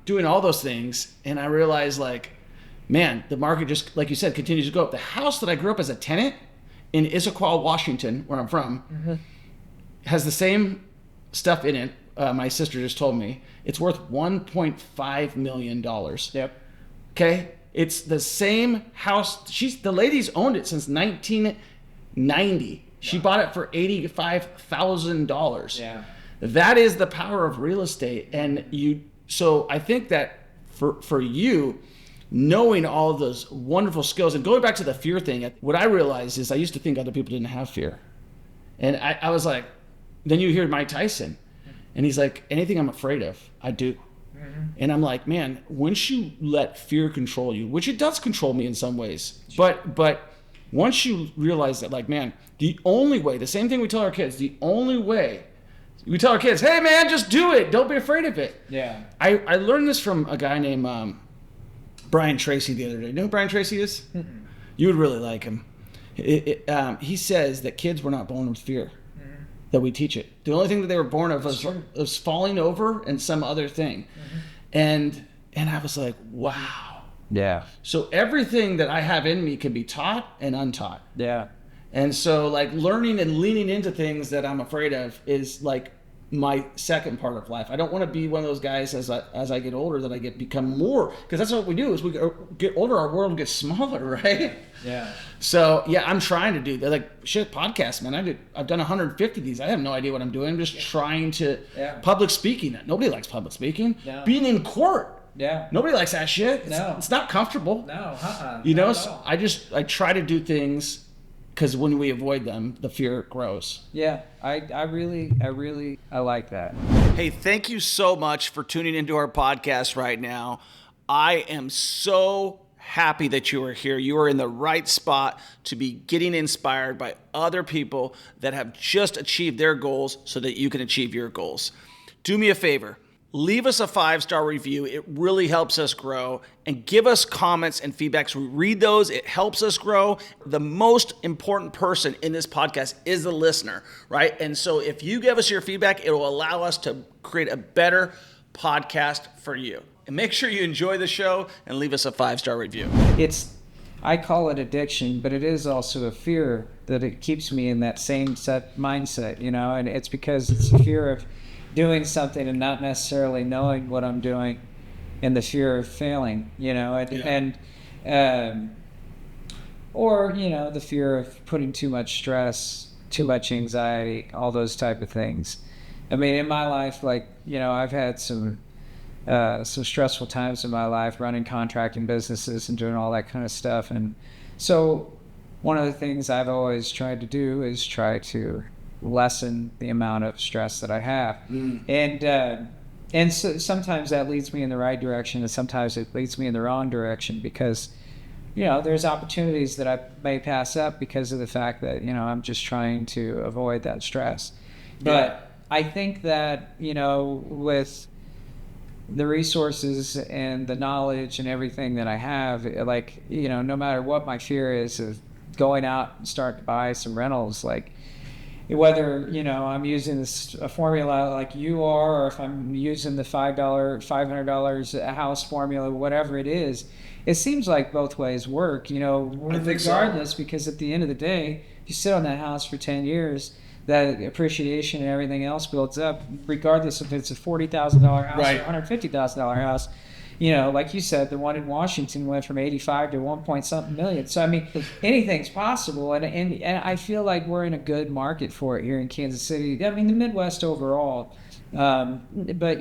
Doing all those things, and I realized, like, man, the market just, like you said, continues to go up. The house that I grew up as a tenant in Issaquah, Washington, where I'm from, has the same stuff in it. My sister just told me it's worth $1.5 million. Yep. Okay, it's the same house. The lady's owned it since 1990. She bought it for $85,000. Yeah. That is the power of real estate, and so I think that for you, knowing all of those wonderful skills, and going back to the fear thing, what I realized is I used to think other people didn't have fear, and I was like, then you hear Mike Tyson. And he's like, anything I'm afraid of, I do. And I'm like, man, once you let fear control you, which it does control me in some ways, but once you realize that, like, man, the only way, the same thing we tell our kids, the only way, we tell our kids, hey, man, just do it. Don't be afraid of it. Yeah. I learned this from a guy named Brian Tracy the other day. You know who Brian Tracy is? You would really like him. He says that kids were not born with fear. That we teach it. The only thing that they were born of was falling over and some other thing. And I was like, wow. Yeah. So everything that I have in me can be taught and untaught. Yeah. And so, like, learning and leaning into things that I'm afraid of is like my second part of life. I don't want to be one of those guys as I get older that I become more, because that's what we do. Is we get older, our world gets smaller, right? Yeah. So yeah, I'm trying to do that. Like, shit, podcasts, man. I've done 150 of these. I have no idea what I'm doing. I'm just trying to public speaking. Nobody likes public speaking. No. Being in court. Yeah. Nobody likes that shit. No. It's not comfortable. No. So I try to do things, because when we avoid them, the fear grows. Yeah, I really like that. Hey, thank you so much for tuning into our podcast right now. I am so happy that you are here. You are in the right spot to be getting inspired by other people that have just achieved their goals so that you can achieve your goals. Do me a favor. Leave us a 5-star review. It really helps us grow. And give us comments and feedbacks. We read those. It helps us grow. The most important person in this podcast is the listener, right? And so if you give us your feedback, it will allow us to create a better podcast for you. And make sure you enjoy the show and leave us a 5-star review. I call it addiction, but it is also a fear that it keeps me in that same mindset, and it's because it's a fear of doing something and not necessarily knowing what I'm doing, and the fear of failing, or the fear of putting too much stress, too much anxiety, all those type of things. I mean, in my life, I've had some stressful times in my life running contracting businesses and doing all that kind of stuff, and so one of the things I've always tried to do is try to lessen the amount of stress that I have. And so sometimes that leads me in the right direction, and sometimes it leads me in the wrong direction, because there's opportunities that I may pass up because of the fact that I'm just trying to avoid that stress. But I think that with the resources and the knowledge and everything that I have, no matter what my fear is of going out and start to buy some rentals, whether I'm using a formula like you are, or if I'm using the $500 a house formula, whatever it is, it seems like both ways work, regardless, because at the end of the day, you sit on that house for 10 years, that appreciation and everything else builds up, regardless if it's a $40,000 house or a $150,000 house. Like you said, the one in Washington went from 85 to 1-point-something million. So, I mean, anything's possible. And I feel like we're in a good market for it here in Kansas City. I mean, the Midwest overall. But,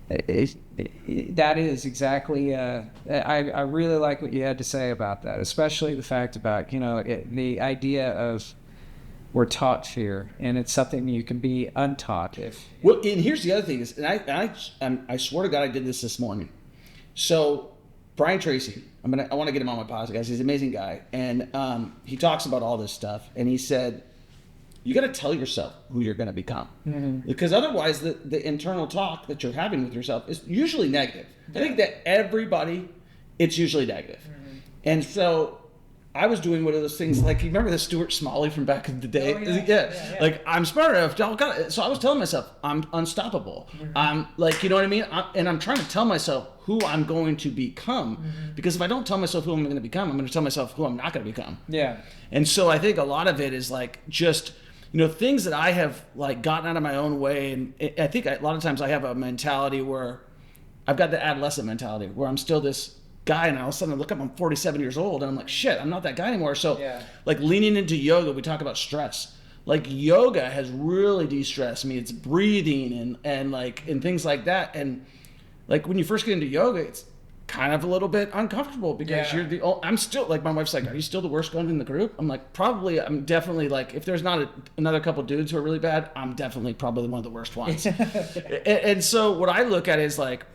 that is exactly, I really like what you had to say about that, especially the fact about, the idea of we're taught fear, and it's something you can be untaught if. Well, and here's the other thing is, and I swear to God, I did this morning. So Brian Tracy, I want to get him on my podcast. He's an amazing guy, and he talks about all this stuff. And he said, you got to tell yourself who you're going to become, because otherwise, the internal talk that you're having with yourself is usually negative. I think that everybody, it's usually negative, and so. I was doing one of those things like, you remember the Stuart Smalley from back in the day? Oh, yeah. Like, I'm smart enough. So I was telling myself, I'm unstoppable. I'm like, you know what I mean? And I'm trying to tell myself who I'm going to become. Because if I don't tell myself who I'm going to become, I'm going to tell myself who I'm not going to become. Yeah. And so I think a lot of it is like just, things that I have like gotten out of my own way. And I think a lot of times I have a mentality where I've got the adolescent mentality where I'm still this guy, and all of a sudden I look up, I'm 47 years old, and I'm like, shit, I'm not that guy anymore. So like leaning into yoga, we talk about stress. Like yoga has really de-stressed me. It's breathing and things like that. And like when you first get into yoga, it's kind of a little bit uncomfortable because I'm still like, my wife's like, are you still the worst one in the group? I'm like, probably. I'm definitely like, if there's not another couple dudes who are really bad, I'm definitely probably one of the worst ones. and so what I look at is like,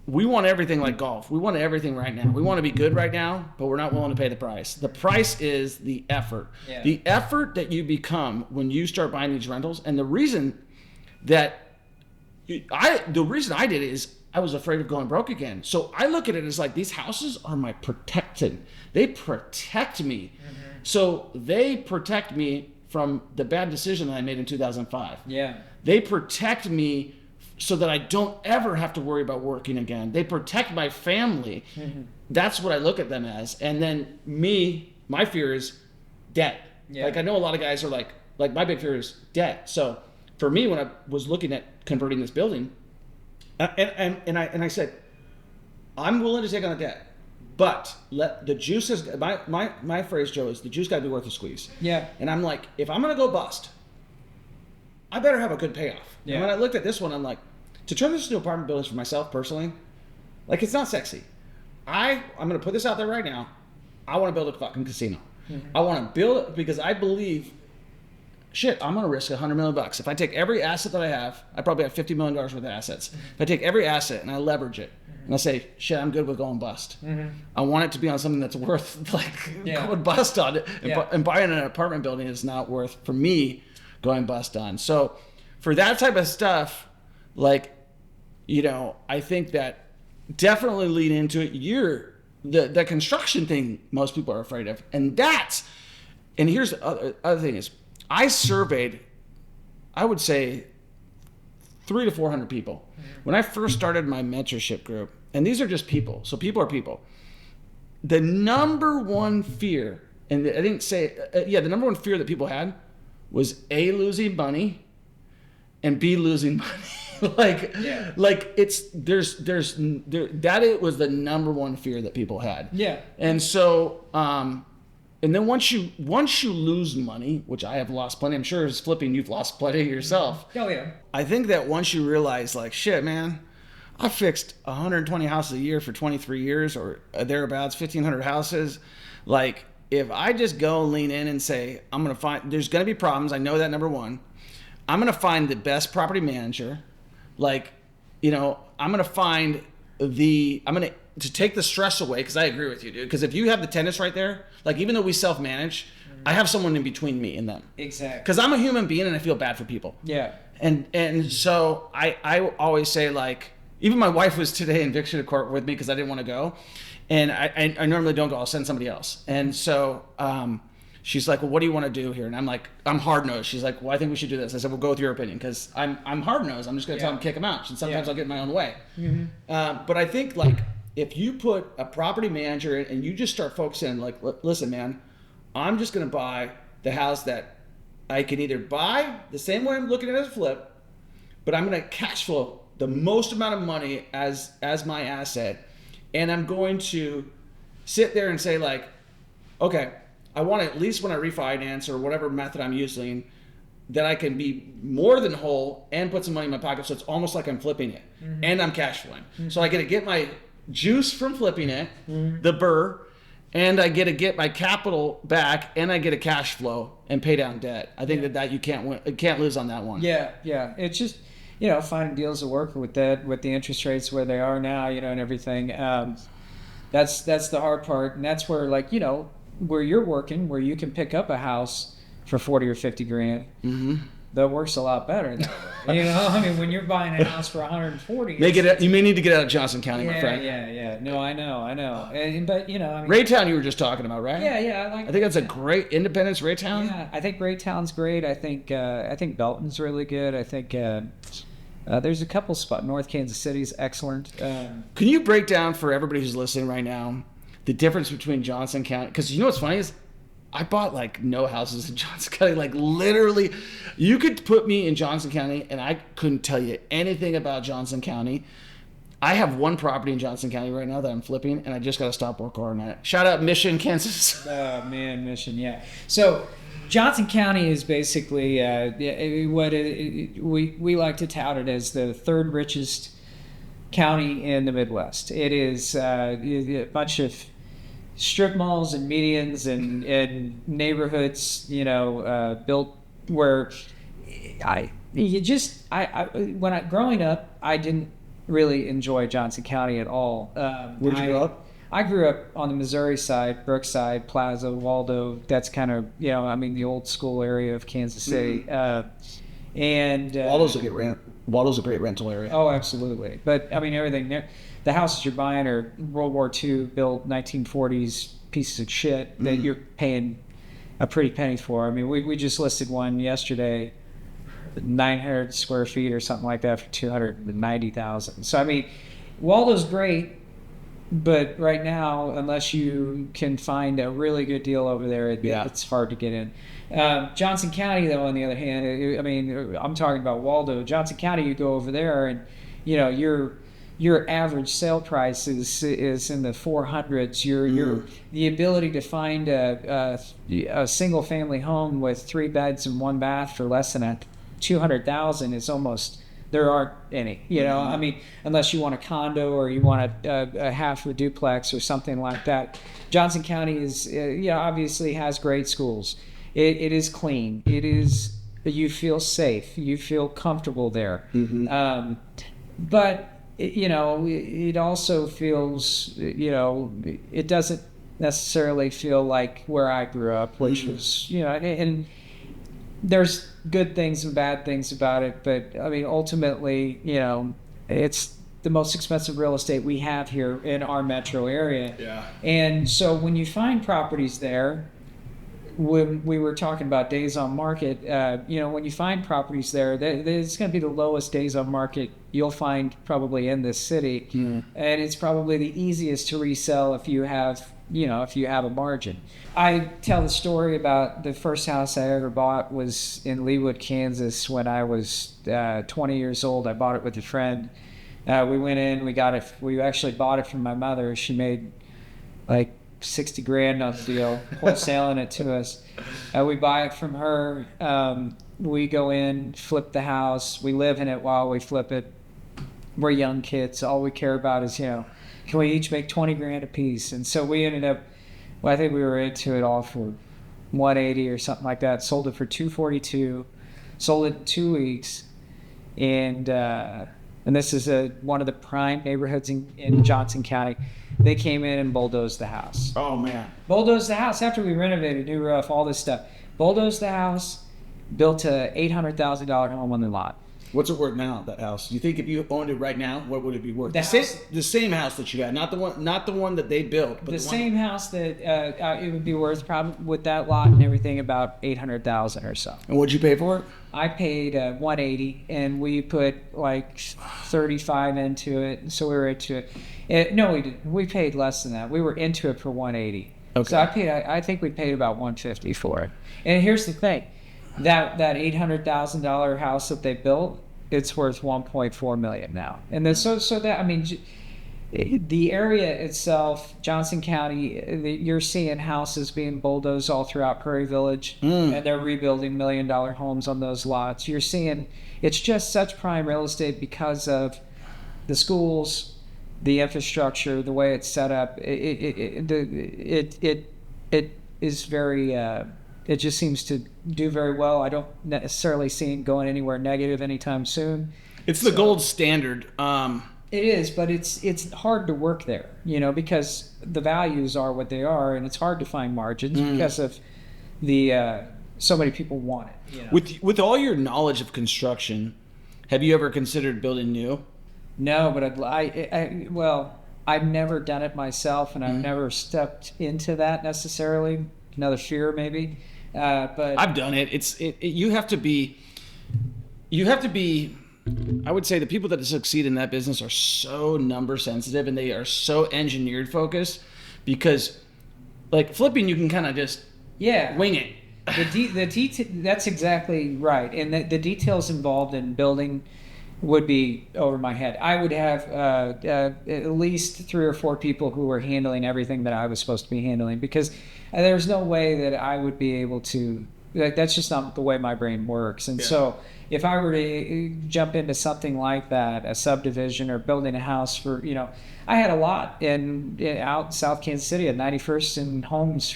we want everything like golf. We want everything right now. We want to be good right now, but we're not willing to pay the price. The price is the effort. Yeah. The effort that you become when you start buying these rentals. And the reason I did it is I was afraid of going broke again. So I look at it as like, these houses are my protection. They protect me. So they protect me from the bad decision that I made in 2005. Yeah. They protect me so that I don't ever have to worry about working again. They protect my family. That's what I look at them as. And then my fear is debt. Yeah. Like I know a lot of guys are like my big fear is debt. So for me, when I was looking at converting this building, and I said, I'm willing to take on the debt, but let the juice my phrase, Joe, is the juice got to be worth the squeeze. Yeah. And I'm like, if I'm gonna go bust, I better have a good payoff. Yeah. And when I looked at this one, I'm like, to turn this into apartment buildings for myself personally, like it's not sexy. I'm going to put this out there right now. I want to build a fucking casino. I want to build it because I believe, shit, I'm going to risk $100 million. If I take every asset that I have, I probably have $50 million worth of assets. If I take every asset and I leverage it, and I say, shit, I'm good with going bust. I want it to be on something that's worth going bust on it. And buying an apartment building is not worth, for me, going bust on. So for that type of stuff, like, I think that definitely lean into it. The construction thing most people are afraid of. And here's the other thing is, I surveyed, I would say 300 to 400 people. When I first started my mentorship group, and these are just people, so people are people. The number one fear, and I didn't say, the number one fear that people had was A, losing money, and B, losing money. That it was the number one fear that people had. Yeah. And so, and then once you lose money, which I have lost plenty, I'm sure as flipping, you've lost plenty yourself. Oh yeah. I think that once you realize like, shit, man, I fixed 120 houses a year for 23 years or thereabouts, 1,500 houses. Like, if I just go lean in and say, there's going to be problems. I know that, number one. I'm going to find the best property manager. Like, I'm going to find to take the stress away, because I agree with you, dude. Because if you have the tenants right there, like, even though we self-manage, I have someone in between me and them. Exactly. Because I'm a human being and I feel bad for people. Yeah. And so I always say, like, even my wife was today in eviction court with me because I didn't want to go. And I normally don't go. I'll send somebody else. And so she's like, well, what do you want to do here? And I'm like, I'm hard-nosed. She's like, well, I think we should do this. I said, well, go with your opinion, because I'm hard-nosed. I'm just going to tell them, kick them out. And sometimes I'll get in my own way. But I think, like, if you put a property manager in and you just start focusing, like, listen, man, I'm just going to buy the house that I can either buy the same way I'm looking at it as a flip, but I'm going to cash flow the most amount of money as my asset. And I'm going to sit there and say, like, okay, I want to, at least when I refinance or whatever method I'm using, that I can be more than whole and put some money in my pocket, so it's almost like I'm flipping it. And I'm cash flowing. So I get to get my juice from flipping it, the burr, and I get my capital back, and I get a cash flow and pay down debt. I think that you can't lose on that one. Yeah. It's just, finding deals that work with that, with the interest rates where they are now, and everything. That's the hard part, and that's where, like, where you're working, where you can pick up a house for 40 or 50 grand. Mm-hmm. That works a lot better. When you're buying a house for 140, you may need to get out of Johnson County, my friend. Yeah. No, I know. But Raytown, you were just talking about, right? Yeah. I think that's a great Independence, Raytown. Yeah, I think Raytown's great. I think Belton's really good. I think there's a couple spots. North Kansas City's excellent. Can you break down for everybody who's listening right now the difference between Johnson County? Because what's funny is, I bought like no houses in Johnson County. Like literally, you could put me in Johnson County and I couldn't tell you anything about Johnson County. I have one property in Johnson County right now that I'm flipping, and I just got to stop work hard on it. Shout out Mission, Kansas. Oh man, Mission, yeah. So Johnson County is basically we like to tout it as the third richest county in the Midwest. It is a bunch of strip malls and medians and neighborhoods, built where growing up, I didn't really enjoy Johnson County at all. Where'd you grow up? I grew up on the Missouri side, Brookside, Plaza, Waldo. That's kind of, the old school area of Kansas City. And Waldo's a great rental area. Oh, absolutely. But everything there. The houses you're buying are World War II built 1940s pieces of shit that you're paying a pretty penny for. We just listed one yesterday, 900 square feet or something like that for $290,000. So Waldo's great, but right now, unless you can find a really good deal over there, it's hard to get in. Johnson County, though, on the other hand, I'm talking about Waldo. Johnson County, you go over there, and your average sale price is in the 400s. The ability to find a single family home with 3 beds and 1 bath for less than $200,000 is almost, there aren't any. Unless you want a condo or you want a half a duplex or something like that. Johnson County is obviously has great schools. It is clean. You feel safe. You feel comfortable there. Mm-hmm. But it also feels, it doesn't necessarily feel like where I grew up, which was, and there's good things and bad things about it. But ultimately, it's the most expensive real estate we have here in our metro area. Yeah. And so when you find properties there, when we were talking about days on market, when you find properties there, it's going to be the lowest days on market you'll find probably in this city. And it's probably the easiest to resell if you have a margin. I tell the story about the first house I ever bought was in Leawood, Kansas when I was 20 years old. I bought it with a friend. We went in, we actually bought it from my mother. She made like $60,000 on the deal, wholesaling it to us. We buy it from her. We go in, flip the house. We live in it while we flip it. We're young kids. All we care about is, can we each make $20,000 a piece? And so we ended up, I think we were into it all for $180 or something like that. Sold it for $242. Sold it in 2 weeks. And this is one of the prime neighborhoods in Johnson County. They came in and bulldozed the house. Oh, man. Bulldozed the house after we renovated, new roof, all this stuff. Bulldozed the house, built a $800,000 home on the lot. What's it worth now, that house? You think if you owned it right now, what would it be worth? The same house that you got, not the one that they built. But the same house that it would be worth, probably with that lot and everything, about $800,000 or so. And what'd you pay for it? I paid $180, and we put like $35 into it, so we were into it. No, we didn't. We paid less than that. We were into it for $180. Okay. So I think we paid about $150 for it. And here's the thing, that $800,000 house that they built, it's worth $1.4 million now. And then so that the area itself, Johnson County, you're seeing houses being bulldozed all throughout Prairie Village, and they're rebuilding $1 million homes on those lots. You're seeing it's just such prime real estate because of the schools, the infrastructure, the way it's set up, it is very. It just seems to do very well. I don't necessarily see it going anywhere negative anytime soon. It's the gold standard. It is, but it's hard to work there, because the values are what they are, and it's hard to find margins because of the so many people want it. With all your knowledge of construction, have you ever considered building new? No, but I've never done it myself, and I've never stepped into that necessarily. Another fear, maybe. But I've done it. You have to be. I would say the people that succeed in that business are so number sensitive, and they are so engineered focused, because like flipping, you can kind of just wing it. That's exactly right, and the details involved in building would be over my head. I would have at least 3 or 4 people who were handling everything that I was supposed to be handling, because there's no way that I would be able to. That's just not the way my brain works. And so if I were to jump into something like that, a subdivision or building a house for, I had a lot out in South Kansas City at 91st and Homes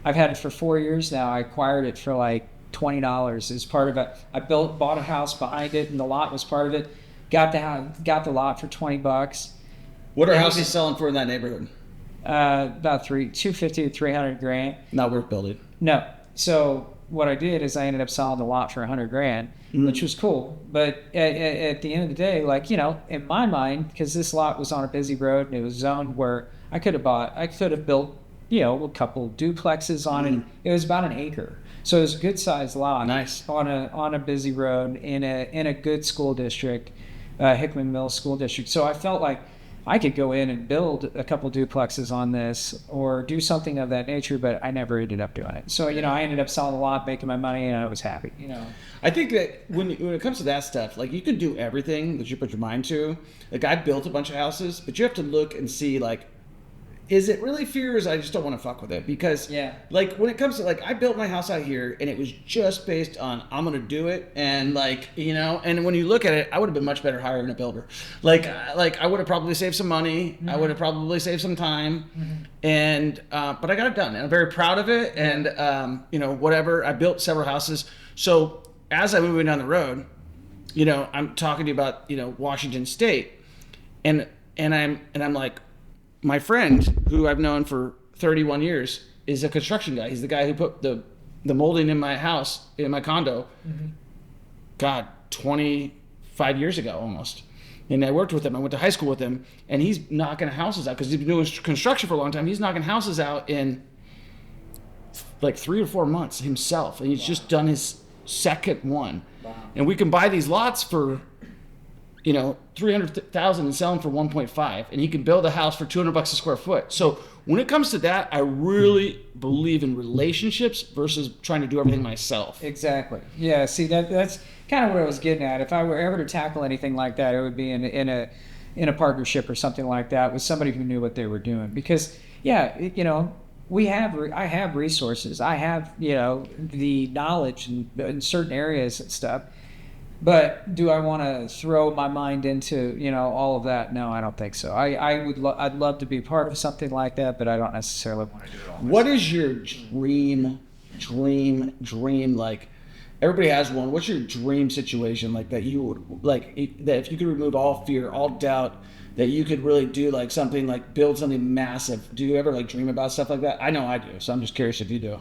I've had it for 4 years now. I acquired it for like $20 as part of it. I bought a house behind it, and the lot was part of it. Got the lot for $20. What are houses selling for in that neighborhood? About $250 to $300,000. Not worth building. No. So what I did is I ended up selling the lot for $100,000, which was cool. But at the end of the day, in my mind, because this lot was on a busy road and it was zoned where I could have built, a couple duplexes on it. It was about an acre. So it was a good sized lot. Nice. On a busy road in a good school district, Hickman Mills School District. So I felt like I could go in and build a couple duplexes on this or do something of that nature, but I never ended up doing it. So, I ended up selling a lot, making my money, and I was happy, I think that when it comes to that stuff, like, you can do everything that you put your mind to. Like, I built a bunch of houses, but you have to look and see, like, is it really fear, or is I just don't want to fuck with it? Because, like, when it comes to, like, I built my house out here, and it was just based on, I'm going to do it, and, like, and when you look at it, I would have been much better hiring a builder. Like I would have probably saved some money, I would have probably saved some time, and, but I got it done, and I'm very proud of it, and, whatever, I built several houses. So, as I'm moving down the road, I'm talking to you about, Washington State, and I'm like, my friend, who I've known for 31 years, is a construction guy. He's the guy who put the molding in my house, in my condo, 25 years ago almost. And I worked with him. I went to high school with him. And he's knocking houses out, because he's been doing construction for a long time. He's knocking houses out in like 3 or 4 months himself. And he's just done his second one. Wow. And we can buy these lots for $300,000 and sell them for 1.5, and he can build a house for $200 a square foot. So when it comes to that, I really believe in relationships versus trying to do everything myself. Exactly. Yeah. See, that's kind of what I was getting at. If I were ever to tackle anything like that, it would be in a partnership or something like that with somebody who knew what they were doing. Because I have resources. I have the knowledge in certain areas and stuff. But do I want to throw my mind into all of that? No, I don't think so. I'd love to be part of something like that, but I don't necessarily want to do it all. What is your dream? Like, everybody has one. What's your dream situation, like, that you would like, that if you could remove all fear, all doubt, that you could really do, like, something, like, build something massive? Do you ever, like, dream about stuff like that? I know I do, so I'm just curious if you do.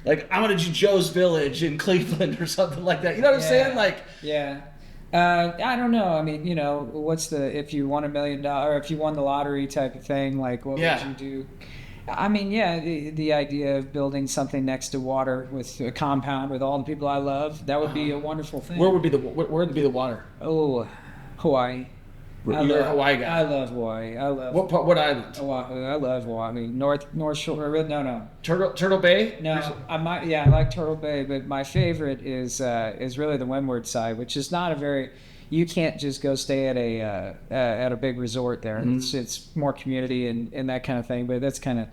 Like, I'm going to do Joe's Village in Cleveland or something like that. You know what I'm saying? Like, I don't know. I mean, what's if you won $1 million, or if you won the lottery type of thing, like, what would you do? I mean, the idea of building something next to water with a compound with all the people I love, that would be a wonderful thing. Where would be the water? Oh, Hawaii. You're a Hawaii guy. I love Hawaii. What island? Oahu. I love Hawaii. I mean, North Shore. No. Turtle Bay? No, I like Turtle Bay, but my favorite is really the Windward side, which is not a very. You can't just go stay at a big resort there. Mm-hmm. It's more community and that kind of thing. But that's kind of.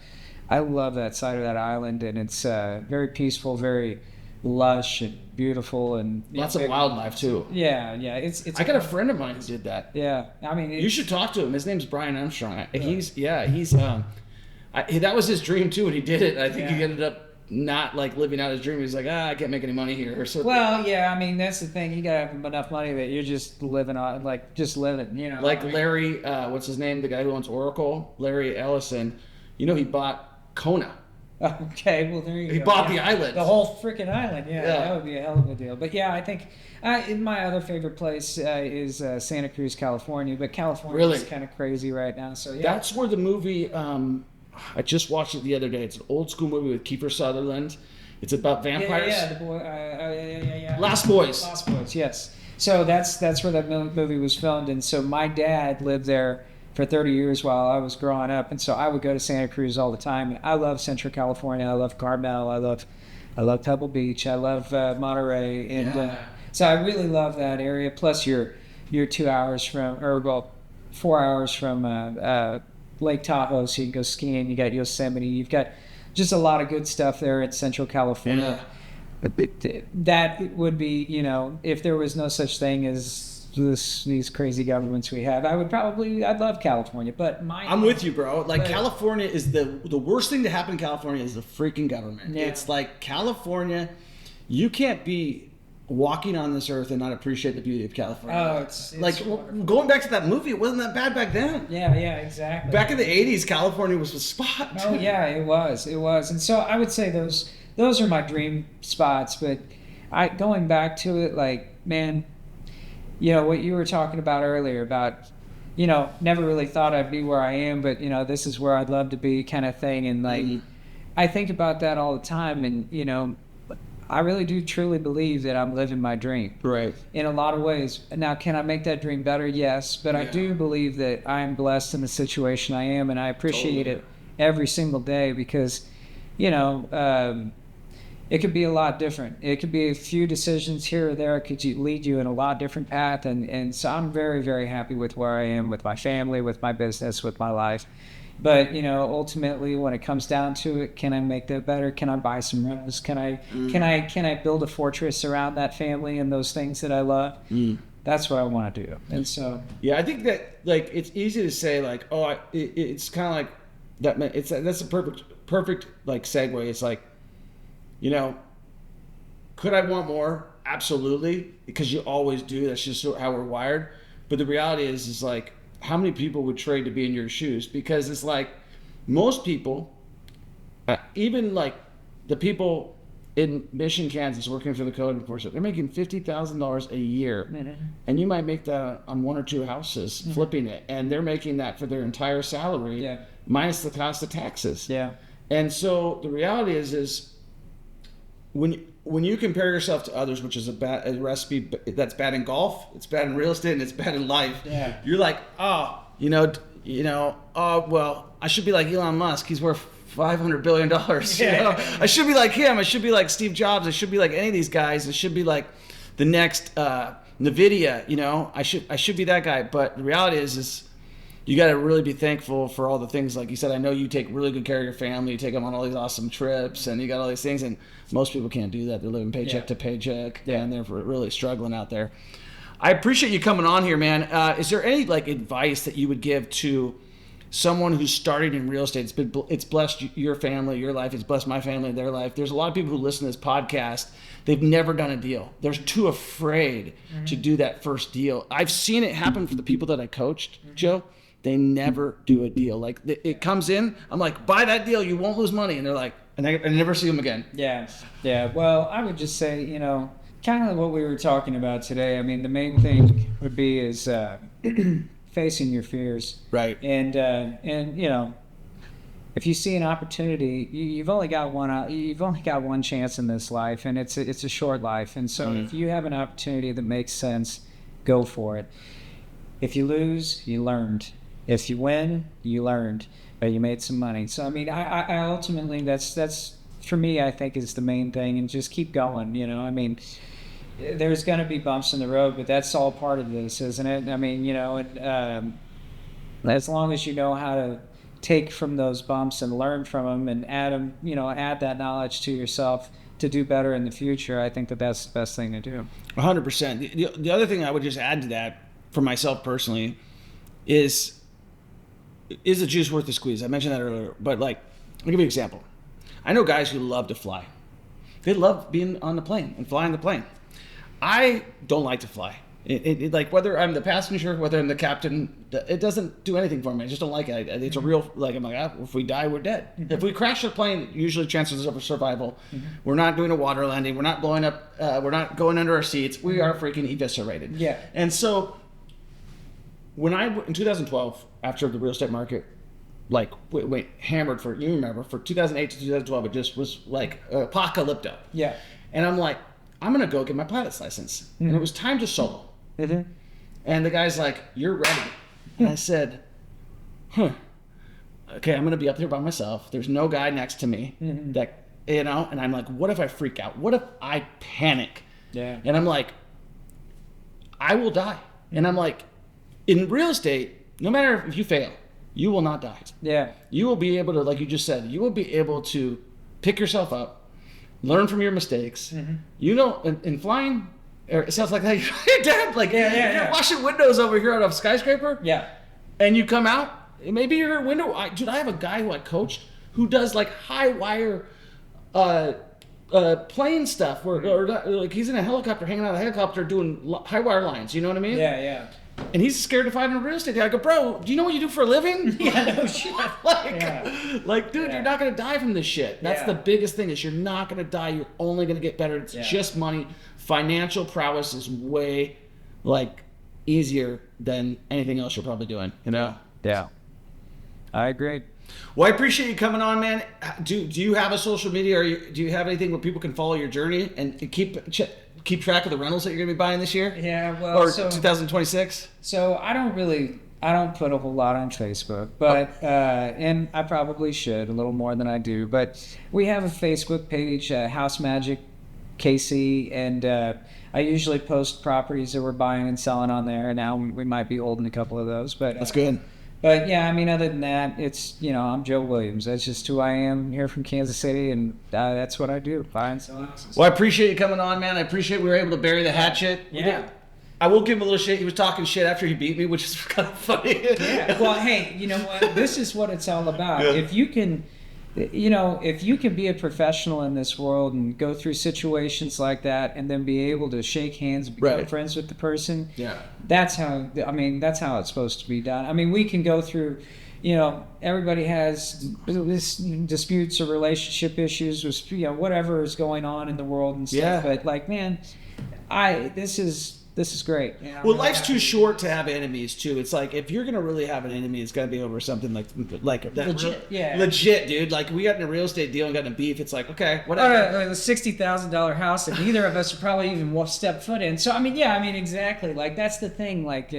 I love that side of that island, and it's very peaceful, very lush and beautiful and Lots of wildlife too. Yeah, it's. I got a friend of mine who did that. Yeah, I mean, You should talk to him. His name's Brian Armstrong. He's that was his dream too, and he did it. I think he ended up not like living out his dream. He's like, I can't make any money here. So well, yeah, I mean, that's the thing. You gotta have enough money that you're just living on, like just living, you know. Like Larry, what's his name? The guy who owns Oracle, Larry Ellison. You know, he bought Kona. Okay, well there you go. He bought the island. The whole freaking island, yeah, that would be a hell of a deal. But yeah, I think my other favorite place is Santa Cruz, California. But California is kind of crazy right now, so yeah. That's where the movie, I just watched it the other day. It's an old school movie with Kiefer Sutherland. It's about vampires. Yeah, the boy, yeah. Lost Boys. Lost Boys, yes. So that's where that movie was filmed, and so my dad lived there for 30 years while I was growing up, and so I would go to Santa Cruz all the time. I love Central California. I love Carmel. I love Pebble Beach. I love Monterey, and so I really love that area. Plus, you're 2 hours from, 4 hours from Lake Tahoe, so you can go skiing. You got Yosemite. You've got just a lot of good stuff there in Central California. That would be, if there was no such thing as these crazy governments we have, I'd love California, but I'm with you, bro. Like, California is the worst thing to happen in California is the freaking government. Yeah. It's like California, you can't be walking on this earth and not appreciate the beauty of California. Oh, it's like going back to that movie, it wasn't that bad back then. Yeah, exactly. Back in the 80s, California was the spot. Oh yeah, it was. And so I would say those are my dream spots, but going back to it, like, man, what you were talking about earlier about, never really thought I'd be where I am, but, this is where I'd love to be kind of thing. And like, I think about that all the time. And, I really do truly believe that I'm living my dream. Right. In a lot of ways. Now, can I make that dream better? Yes. But I do believe that I am blessed in the situation I am, and I appreciate it every single day because, it could be a lot different. It could be a few decisions here or there. It could lead you in a lot different path. And so I'm very, very happy with where I am, with my family, with my business, with my life. But, ultimately when it comes down to it, can I make that better? Can I buy some rentals? Can I build a fortress around that family and those things that I love? That's what I want to do. And so, yeah, I think that, like, it's easy to say, like, it's kind of like that. That's a perfect like segue. It's like, could I want more? Absolutely, because you always do. That's just how we're wired. But the reality is like, how many people would trade to be in your shoes? Because it's like, most people, even like the people in Mission, Kansas, working for the code enforcement, they're making $50,000 a year, and you might make that on one or two houses, flipping it, and they're making that for their entire salary, minus the cost of taxes. Yeah. And so the reality is when you compare yourself to others, which is a recipe that's bad in golf, it's bad in real estate, and it's bad in life. Yeah. You're like, well, I should be like Elon Musk. He's worth $500 billion. I should be like him. I should be like Steve Jobs. I should be like any of these guys. I should be like the next NVIDIA. I should be that guy. But the reality is you got to really be thankful for all the things. Like you said, I know you take really good care of your family. You take them on all these awesome trips, and you got all these things. And most people can't do that. They're living paycheck to paycheck, and they're really struggling out there. I appreciate you coming on here, man. Is there any like advice that you would give to someone who's starting in real estate? It's blessed your family, your life. It's blessed my family, their life. There's a lot of people who listen to this podcast. They've never done a deal. They're too afraid to do that first deal. I've seen it happen for the people that I coached, Joe. They never do a deal. Like, it comes in, I'm like, buy that deal, you won't lose money. And they're like, and I never see them again. Yeah. Well, I would just say, kind of what we were talking about today. I mean, the main thing would be is facing your fears. Right. And if you see an opportunity, you've only got one chance in this life, and it's a short life. And so if you have an opportunity that makes sense, go for it. If you lose, you learned. If you win, you learned, but you made some money. So, I mean, I ultimately, that's for me, I think is the main thing, and just keep going, I mean, there's going to be bumps in the road, but that's all part of this, isn't it? I mean, as long as you know how to take from those bumps and learn from them and add that knowledge to yourself, to do better in the future, I think that's the best thing to do. 100%. The other thing I would just add to that for myself personally is the juice worth the squeeze? I mentioned that earlier, but like, I'll give you an example. I know guys who love to fly. They love being on the plane and flying the plane. I don't like to fly. It like, whether I'm the passenger, whether I'm the captain, it doesn't do anything for me. I just don't like it. It's a real, like, I'm like, if we die, we're dead. If we crash the plane, usually chances of survival. We're not doing a water landing. We're not blowing up. We're not going under our seats. We are freaking eviscerated. Yeah. And so when in 2012, after the real estate market, like, wait, hammered for, you remember, for 2008 to 2012, it just was like apocalypto. Yeah. And I'm like, I'm going to go get my pilot's license. And it was time to solo. And the guy's like, you're ready. And I said, okay, I'm going to be up there by myself. There's no guy next to me that, and I'm like, what if I freak out? What if I panic? Yeah. And I'm like, I will die. And I'm like, in real estate, no matter if you fail, you will not die. Yeah. You will be able to, like you just said, you will be able to pick yourself up, learn from your mistakes. In flying, it sounds like you're dead. Like, you're washing windows over here on a skyscraper. Yeah. And you come out, maybe you're a window. Dude, I have a guy who I coached who does like high wire plane stuff, or like he's in a helicopter, hanging out of a helicopter doing high wire lines. You know what I mean? Yeah. And he's scared to find a real estate. I go, bro, do you know what you do for a living? Yeah, no shit. Like, dude, you're not going to die from this shit. That's the biggest thing, is you're not going to die. You're only going to get better. It's just money. Financial prowess is way, like, easier than anything else you're probably doing, you know? Yeah. I agree. Well, I appreciate you coming on, man. Do you have a social media, or do you have anything where people can follow your journey and keep track of the rentals that you're going to be buying this year? Yeah, well, or 2026? So I don't put a whole lot on Facebook, but and I probably should a little more than I do. But we have a Facebook page, House Magic KC, and I usually post properties that we're buying and selling on there. Now we might be holding a couple of those, but that's good. But yeah, I mean, other than that, it's, I'm Joe Williams. That's just who I am, here from Kansas City, and that's what I do, buy and sell houses. Well, I appreciate you coming on, man. I appreciate we were able to bury the hatchet. Yeah. I will give him a little shit. He was talking shit after he beat me, which is kind of funny. Yeah. Well, hey, you know what? This is what it's all about. Yeah. If you can be a professional in this world and go through situations like that, and then be able to shake hands and become friends with the person, that's how it's supposed to be done. I mean, we can go through, everybody has disputes or relationship issues with, whatever is going on in the world and stuff. Yeah. But like, man, this is great. Well, life's too short to have enemies too. It's like, if you're gonna really have an enemy, it's gotta be over something like that. Legit, legit, dude. Like, we got in a real estate deal and got in a beef. It's like, okay, whatever. The $60,000 house that neither of us probably even step foot in. So I mean, exactly. Like, that's the thing. Like,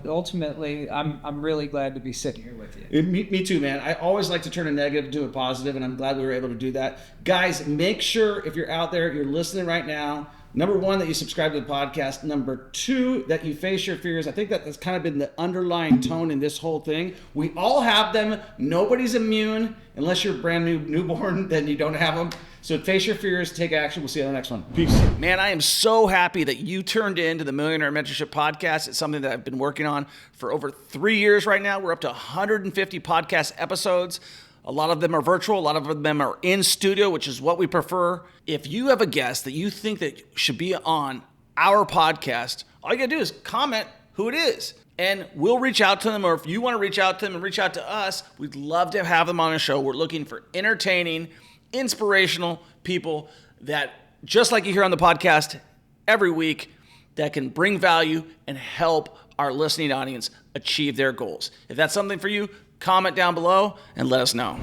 ultimately, I'm really glad to be sitting here with you. Me too, man. I always like to turn a negative to a positive, and I'm glad we were able to do that. Guys, make sure, if you're out there, you're listening right now, number one, that you subscribe to the podcast. Number two, that you face your fears. I think that's kind of been the underlying tone in this whole thing. We all have them. Nobody's immune. Unless you're brand newborn, then you don't have them. So face your fears, take action. We'll see you on the next one. Peace. Man, I am so happy that you turned in to the Millionaire Mentorship Podcast. It's something that I've been working on for over 3 years right now. We're up to 150 podcast episodes. A lot of them are virtual. A lot of them are in studio, which is what we prefer. If you have a guest that you think that should be on our podcast, all you got to do is comment who it is, and we'll reach out to them. Or if you want to reach out to them and reach out to us, we'd love to have them on a show. We're looking for entertaining, inspirational people that, just like you hear on the podcast every week, that can bring value and help our listening audience achieve their goals. If that's something for you, comment down below and let us know.